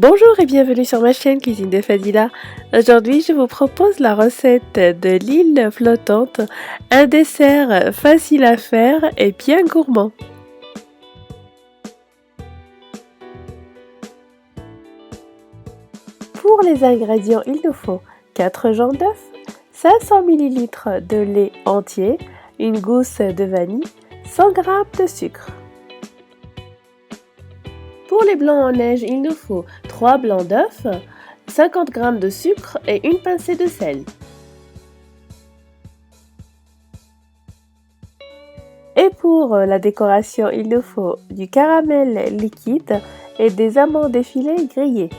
Bonjour et bienvenue sur ma chaîne Cuisine de Fadila. Aujourd'hui, je vous propose la recette de l'île flottante, un dessert facile à faire et bien gourmand. Pour les ingrédients, il nous faut 4 jaunes d'œufs, 500 ml de lait entier, une gousse de vanille, 100 g de sucre. Pour les blancs en neige, il nous faut 3 blancs d'œufs, 50 g de sucre et une pincée de sel. Et pour la décoration, il nous faut du caramel liquide et des amandes effilées grillées.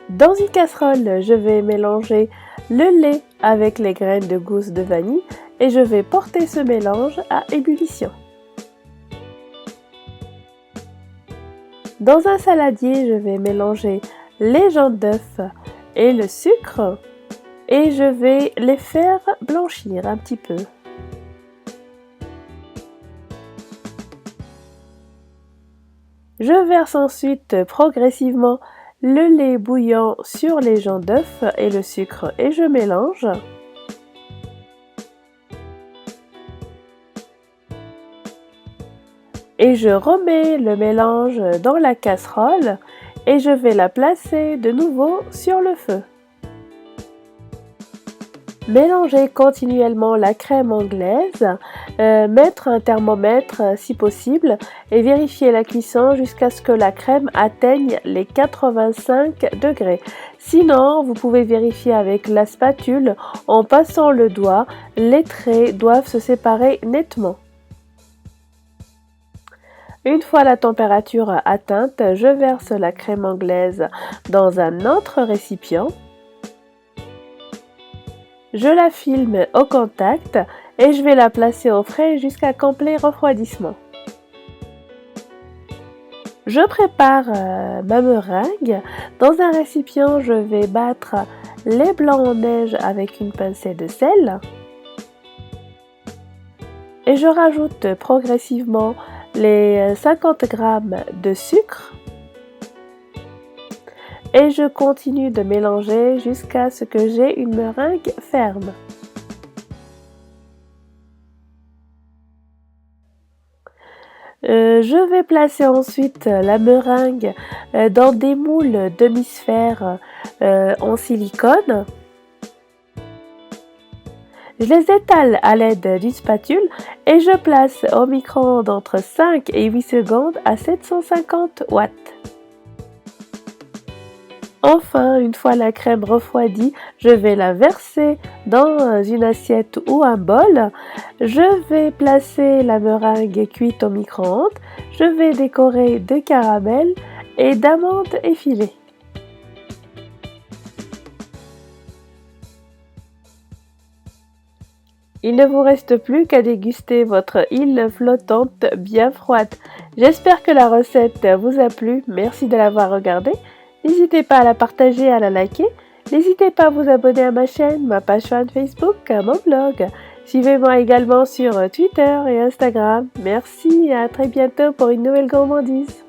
Dans une casserole, je vais mélanger le lait avec les graines de gousse de vanille et je vais porter ce mélange à ébullition. Dans un saladier, je vais mélanger les jaunes d'œufs et le sucre et je vais les faire blanchir un petit peu. Je verse ensuite progressivement le lait bouillant sur les jaunes d'œufs et le sucre et je mélange. Et je remets le mélange dans la casserole et je vais la placer de nouveau sur le feu. Mélangez continuellement la crème anglaise, mettre un thermomètre si possible et vérifier la cuisson jusqu'à ce que la crème atteigne les 85 degrés. Sinon, vous pouvez vérifier avec la spatule en passant le doigt, les traits doivent se séparer nettement. Une fois la température atteinte, je verse la crème anglaise dans un autre récipient. Je la filme au contact et je vais la placer au frais jusqu'à complet refroidissement. Je prépare ma meringue. Dans un récipient, je vais battre les blancs en neige avec une pincée de sel. Et je rajoute progressivement les 50 g de sucre. Et je continue de mélanger jusqu'à ce que j'ai une meringue ferme. Je vais placer ensuite la meringue dans des moules demi-sphères en silicone. Je les étale à l'aide d'une spatule et je place au micro-ondes entre 5 et 8 secondes à 750 watts. Enfin, une fois la crème refroidie, je vais la verser dans une assiette ou un bol. Je vais placer la meringue cuite au micro-ondes. Je vais décorer de caramel et d'amandes effilées. Il ne vous reste plus qu'à déguster votre île flottante bien froide. J'espère que la recette vous a plu. Merci de l'avoir regardée. N'hésitez pas à la partager, à la liker. N'hésitez pas à vous abonner à ma chaîne, ma page fan Facebook, à mon blog. Suivez-moi également sur Twitter et Instagram. Merci et à très bientôt pour une nouvelle gourmandise.